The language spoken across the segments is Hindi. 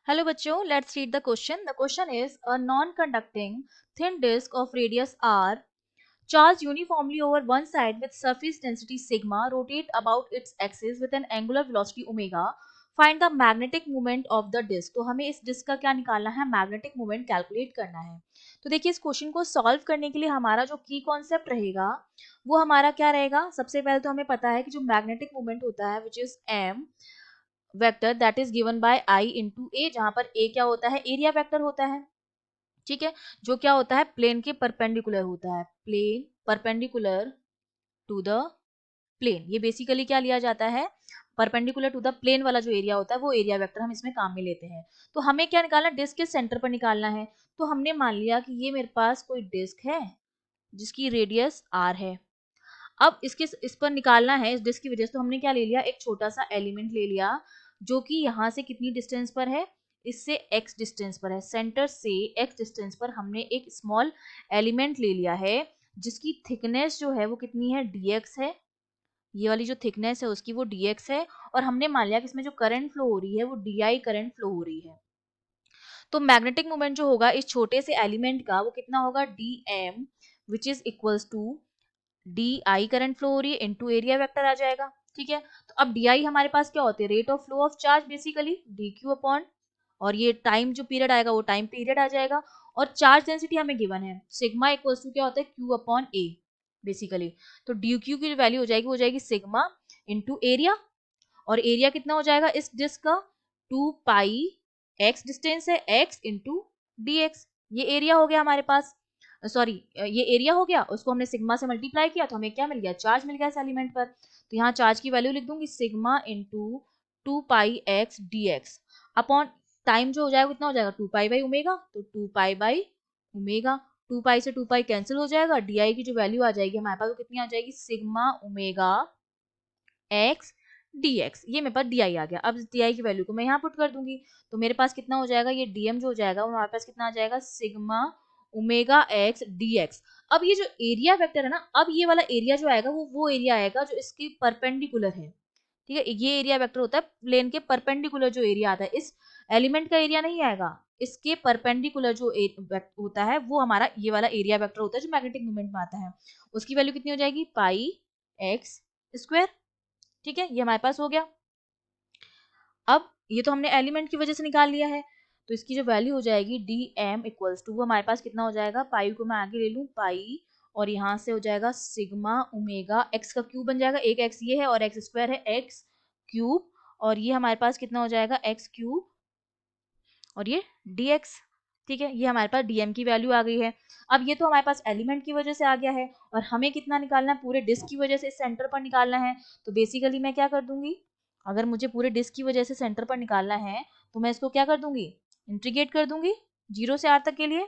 Hello बच्चों, let's read the question. The question is a non-conducting thin disk of radius r charged uniformly over one side with surface density sigma rotate about its axis with an angular velocity omega. Find the magnetic moment of the disk. तो हमें इस डिस्क का क्या निकालना है? मैग्नेटिक मोमेंट कैलकुलेट करना है. तो देखिए इस क्वेश्चन को सॉल्व करने के लिए हमारा जो की कॉन्सेप्ट रहेगा वो हमारा क्या रहेगा. सबसे पहले तो हमें पता है कि जो मैग्नेटिक मोमेंट होता है which is m vector that is given by I into A, जहां पर ए क्या होता है? एरिया वेक्टर होता है. ठीक है, जो क्या होता है? प्लेन के परपेंडिकुलर होता है. Plane perpendicular to the plane, ये बेसिकली क्या लिया जाता है? परपेंडिकुलर टू द प्लेन वाला जो एरिया होता है वो एरिया वेक्टर हम इसमें काम में लेते हैं. तो हमें क्या निकालना? डिस्क के सेंटर पर निकालना है. तो हमने मान लिया कि ये मेरे पास कोई डिस्क है जिसकी रेडियस आर है. अब इसके इस पर निकालना है इस डिस्क की वजह से, तो हमने क्या ले लिया? एक छोटा सा एलिमेंट ले लिया जो कि यहाँ से कितनी डिस्टेंस पर है? इससे x डिस्टेंस पर है. सेंटर से x डिस्टेंस पर हमने एक स्मॉल एलिमेंट ले लिया है जिसकी थिकनेस जो है वो कितनी है? dx है. ये वाली जो थिकनेस है उसकी वो dx है. और हमने मान लिया कि इसमें जो करंट फ्लो हो रही है वो di करंट फ्लो हो रही है. तो मैग्नेटिक मोमेंट जो होगा इस छोटे से एलिमेंट का वो कितना होगा? dm which is equals to D I current flow हो रही है इनटू एरिया वेक्टर आ जाएगा. ठीक है, तो अब डी आई हमारे पास क्या होते हैं? Rate of flow of charge basically D Q upon, और ये टाइम जो पीरियड आएगा वो टाइम पीरियड आ जाएगा. और चार्ज डेंसिटी हमें गिवन है सिग्मा इक्वल्स टू क्या होता है? क्यू अपॉन ए बेसिकली. तो डी क्यू की जो वैल्यू हो जाएगी सिग्मा इंटू एरिया. और एरिया कितना हो जाएगा इस डिस्क का? 2 पाई एक्स डिस्टेंस है x इंटू डी एक्स. ये एरिया हो गया हमारे पास. सॉरी, ये एरिया हो गया, उसको हमने सिग्मा से मल्टीप्लाई किया तो हमें क्या मिल गया? चार्ज मिल गया इस एलिमेंट पर. तो यहाँ चार्ज की वैल्यू लिख दूंगी sigma into 2 pi x d x upon time जो हो जाएगा कितना हो जाएगा? 2 पाई बाई ओमेगा. तो 2 पाई बाई ओमेगा, 2 पाई से 2 पाई कैंसिल हो जाएगा. डी आई की जो वैल्यू आ जाएगी हमारे पास वो कितनी आ जाएगी? Sigma omega x dx. ये मेरे पास di आ गया. अब di की वैल्यू को मैं यहाँ पुट कर दूंगी तो मेरे पास कितना हो जाएगा? ये dm जो हो जाएगा वो हमारे पास कितना आ जाएगा? Sigma omega x dx. अब ये जो एरिया वेक्टर है ना, अब ये वाला एरिया जो आएगा वो एरिया आएगा जो इसके परपेंडिकुलर है. ठीक है, ये एरिया वेक्टर होता है प्लेन के परपेंडिकुलर जो एरिया आता है. इस एलिमेंट का एरिया नहीं आएगा, इसके परपेंडिकुलर जो होता है वो हमारा ये वाला एरिया वेक्टर होता है जो मैग्नेटिक मोमेंट में आता है. उसकी वैल्यू कितनी हो जाएगी? पाई एक्स स्क्वायर. ठीक है, ये हमारे पास हो गया. अब ये तो हमने एलिमेंट की वजह से निकाल लिया है, तो इसकी जो वैल्यू हो जाएगी डी एम इक्वल्स टू, वो हमारे पास कितना हो जाएगा? पाई को मैं आगे ले लूँ पाई, और यहाँ से हो जाएगा सिग्मा ओमेगा एक्स का क्यूब बन जाएगा. एक एक्स ये है और एक्स स्क्वायर है एक्स क्यूब, और ये हमारे पास कितना हो जाएगा? एक्स क्यूब और ये डी एक्स. ठीक है, ये हमारे पास डीएम की वैल्यू आ गई है. अब ये तो हमारे पास एलिमेंट की वजह से आ गया है, और हमें कितना निकालना है? पूरे डिस्क की वजह से सेंटर पर निकालना है. तो बेसिकली मैं क्या कर दूंगी? अगर मुझे पूरे डिस्क की वजह से सेंटर पर निकालना है तो मैं इसको क्या कर दूंगी? इंटीग्रेट कर दूंगी 0 से r तक के लिए.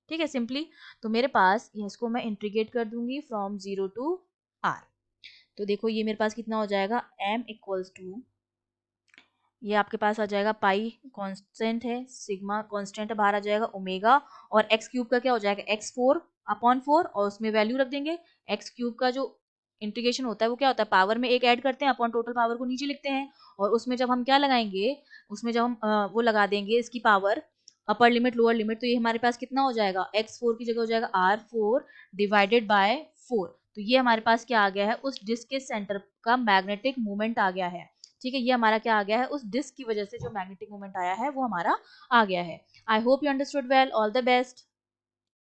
ठीक है, सिंपली. तो मेरे पास इसको मैं इंटीग्रेट कर दूंगी फ्रॉम 0 टू r. तो देखो ये मेरे पास कितना हो जाएगा? m इक्वल्स टू, ये आपके पास आ जाएगा पाई कांस्टेंट है, सिग्मा कांस्टेंट है, बाहर आ जाएगा ओमेगा, और एक्स क्यूब का क्या हो जाएगा? एक्स 4 अपॉन 4, और उसमें वैल्यू रख देंगे. एक्स क्यूब का जो इंटीग्रेशन होता है वो क्या होता है? पावर में एक ऐड करते हैं, अपॉन टोटल पावर को नीचे लिखते हैं, और उसमें जब हम क्या लगाएंगे? उसमें जब हम वो लगा देंगे इसकी power, upper limit lower limit, तो ये हमारे पास कितना हो जाएगा? x4 की जगह हो जाएगा r4 डिवाइडेड बाय 4. तो ये हमारे पास क्या आ गया है? उस डिस्क के सेंटर का मैग्नेटिक मोमेंट आ गया है. ठीक है, ये हमारा क्या आ गया है? उस डिस्क की वजह से जो मैग्नेटिक मोमेंट आया है वो हमारा आ गया है. I hope you understood well. All the best.